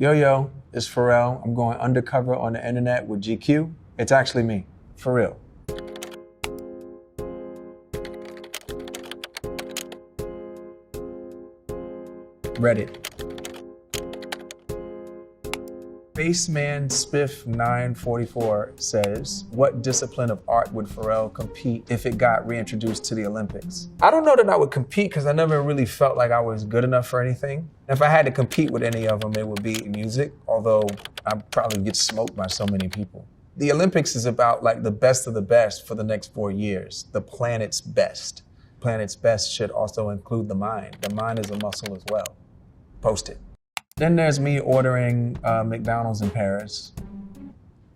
Yo, it's Pharrell. I'm going undercover on the internet with GQ. It's actually me, for real. Reddit. Baseman Spiff 944 says, what discipline of art would Pharrell compete if it got reintroduced to the Olympics? I don't know that I would compete because I never really felt like I was good enough for anything. If I had to compete with any of them, it would be music, although I'd probably get smoked by so many people. The Olympics is about like the best of the best for the next 4 years, the planet's best. Planet's best should also include the mind. The mind is a muscle as well. Post it. Then there's me ordering McDonald's in Paris.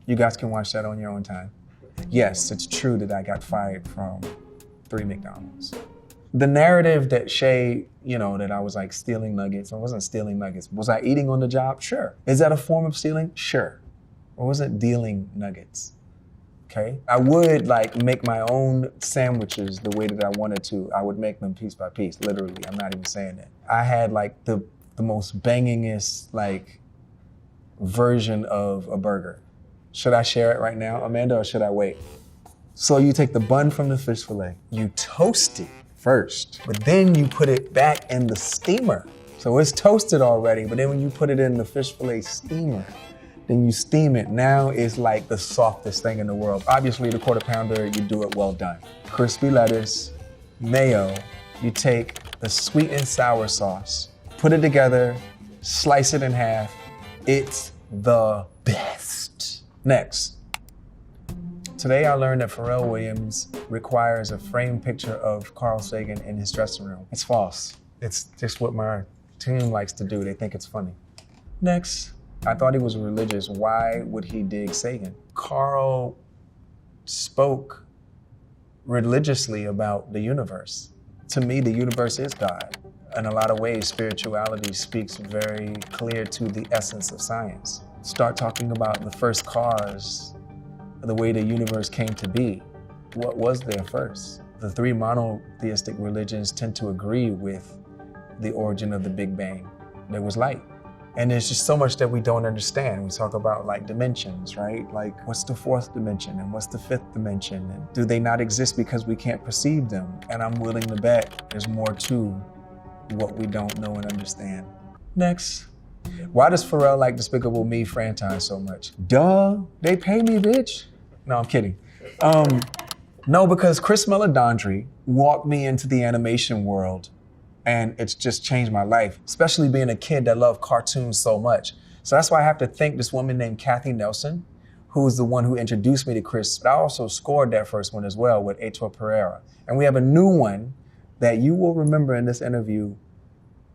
You guys can watch that on your own time. Yes, it's true that I got fired from 3 McDonald's. The narrative that Shay, that I was like stealing nuggets. I wasn't stealing nuggets. Was I eating on the job? Sure. Is that a form of stealing? Sure. I wasn't dealing nuggets. Okay? I would like make my own sandwiches the way that I wanted to. I would make them piece by piece, literally. I'm not even saying that. I had like the most bangingest like version of a burger. Should I share it right now, Amanda, or should I wait? So you take the bun from the fish fillet, you toast it first, but then you put it back in the steamer. So it's toasted already, but then when you put it in the fish fillet steamer, then you steam it. Now it's like the softest thing in the world. Obviously the quarter pounder, you do it well done. Crispy lettuce, mayo, you take the sweet and sour sauce, put it together, slice it in half. It's the best. Next. Today I learned that Pharrell Williams requires a framed picture of Carl Sagan in his dressing room. It's false. It's just what my team likes to do. They think it's funny. Next. I thought he was religious. Why would he dig Sagan? Carl spoke religiously about the universe. To me, the universe is God. In a lot of ways, spirituality speaks very clear to the essence of science. Start talking about the first cause, the way the universe came to be. What was there first? The 3 monotheistic religions tend to agree with the origin of the Big Bang. There was light. And there's just so much that we don't understand. We talk about like dimensions, right? Like what's the 4th dimension and what's the 5th dimension? And do they not exist because we can't perceive them? And I'm willing to bet there's more to what we don't know and understand. Next. Why does Pharrell like Despicable Me franchise so much? Duh, they pay me, bitch. No, I'm kidding. No, because Chris Meledandri walked me into the animation world and it's just changed my life, especially being a kid that loved cartoons so much. So that's why I have to thank this woman named Kathy Nelson, who was the one who introduced me to Chris. But I also scored that first one as well with Heitor Pereira. And we have a new one that you will remember in this interview.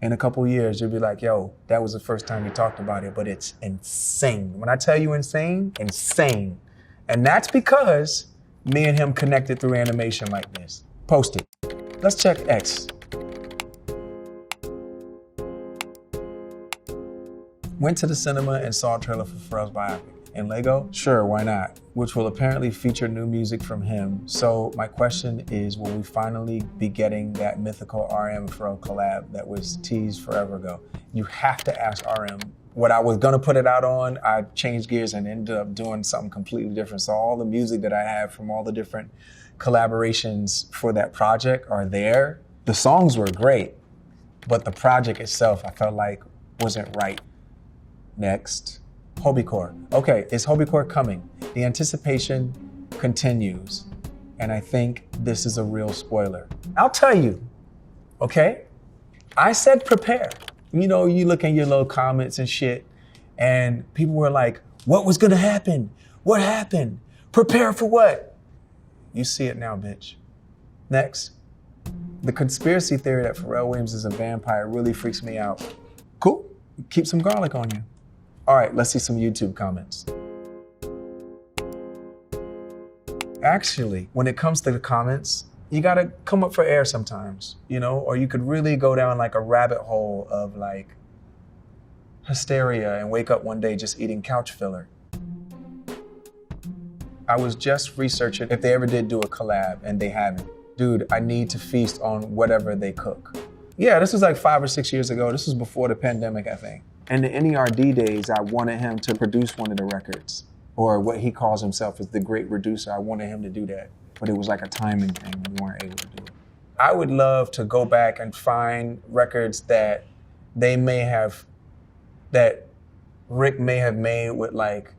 In a couple years, you'll be like, yo, that was the first time you talked about it, but it's insane. When I tell you insane, insane. And that's because me and him connected through animation like this. Post it. Let's check X. Went to the cinema and saw a trailer for Pharrell's biopic. In Lego? Sure, why not? Which will apparently feature new music from him. So my question is, will we finally be getting that mythical RM Pharrell collab that was teased forever ago? You have to ask RM. What I was gonna put it out on, I changed gears and ended up doing something completely different. So all the music that I have from all the different collaborations for that project are there. The songs were great, but the project itself I felt like wasn't right. Next. Hobicore. Okay, is Hobicore coming? The anticipation continues, and I think this is a real spoiler. I'll tell you, okay? I said prepare. You look in your little comments and shit, and people were like, what was gonna happen? What happened? Prepare for what? You see it now, bitch. Next. The conspiracy theory that Pharrell Williams is a vampire really freaks me out. Cool, keep some garlic on you. All right, let's see some YouTube comments. Actually, when it comes to the comments, you gotta come up for air sometimes, or you could really go down like a rabbit hole of like hysteria and wake up one day just eating couch filler. I was just researching if they ever did do a collab, and they haven't. Dude, I need to feast on whatever they cook. Yeah, this was like 5 or 6 years ago. This was before the pandemic, I think. In the NERD days, I wanted him to produce one of the records, or what he calls himself as the great reducer. I wanted him to do that, but it was like a timing thing. We weren't able to do it. I would love to go back and find records that they may have, that Rick may have made with like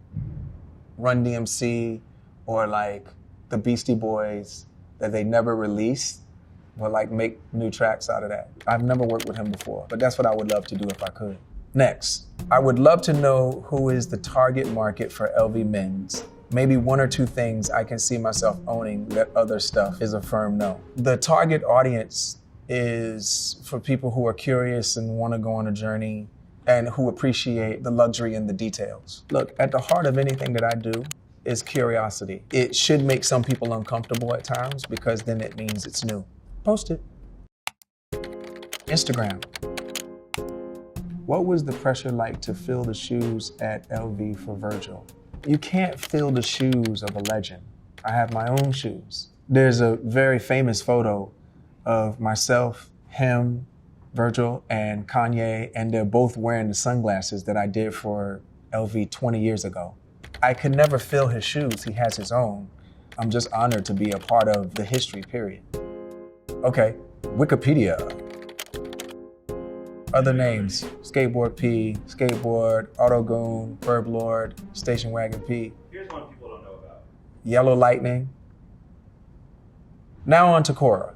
Run DMC or like the Beastie Boys that they never released, but like make new tracks out of that. I've never worked with him before, but that's what I would love to do if I could. Next, I would love to know who is the target market for LV men's. Maybe one or two things I can see myself owning that other stuff is a firm no. The target audience is for people who are curious and want to go on a journey and who appreciate the luxury in the details. Look, at the heart of anything that I do is curiosity. It should make some people uncomfortable at times because then it means it's new. Post it. Instagram. What was the pressure like to fill the shoes at LV for Virgil? You can't fill the shoes of a legend. I have my own shoes. There's a very famous photo of myself, him, Virgil, and Kanye, and they're both wearing the sunglasses that I did for LV 20 years ago. I could never fill his shoes. He has his own. I'm just honored to be a part of the history, period. Okay, Wikipedia. Other names, Skateboard P, Skateboard, Autogoon, Verb Lord, Station Wagon P. Here's one people don't know about. Yellow Lightning. Now on to Cora.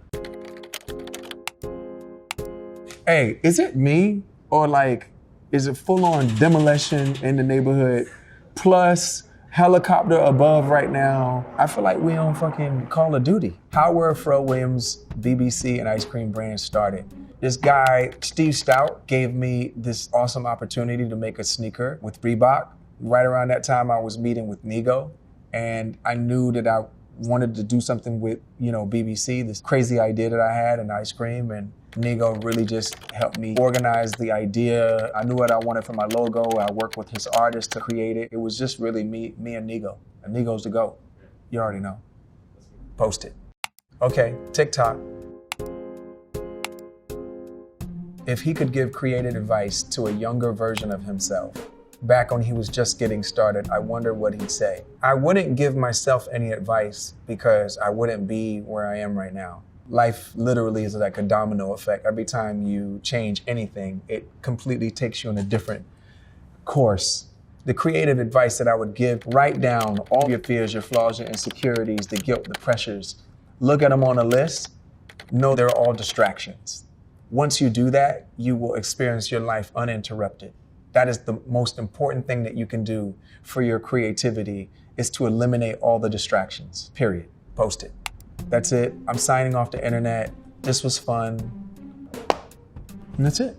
Hey, is it me or like, is it full on demolition in the neighborhood plus helicopter above right now? I feel like we on fucking Call of Duty. How were Pharrell Williams, BBC, and ICECREAM brands started? This guy, Steve Stout, gave me this awesome opportunity to make a sneaker with Reebok. Right around that time, I was meeting with NIGO, and I knew that I wanted to do something with, BBC, this crazy idea that I had in ICECREAM, and NIGO really just helped me organize the idea. I knew what I wanted for my logo. I worked with his artist to create it. It was just really me and NIGO. And NIGO's the GOAT. You already know. Post it. Okay, TikTok. If he could give creative advice to a younger version of himself, back when he was just getting started, I wonder what he'd say. I wouldn't give myself any advice because I wouldn't be where I am right now. Life literally is like a domino effect. Every time you change anything, it completely takes you in a different course. The creative advice that I would give, write down all your fears, your flaws, your insecurities, the guilt, the pressures. Look at them on a list. Know they're all distractions. Once you do that, you will experience your life uninterrupted. That is the most important thing that you can do for your creativity, is to eliminate all the distractions, period. Post it. That's it. I'm signing off the internet. This was fun. And that's it.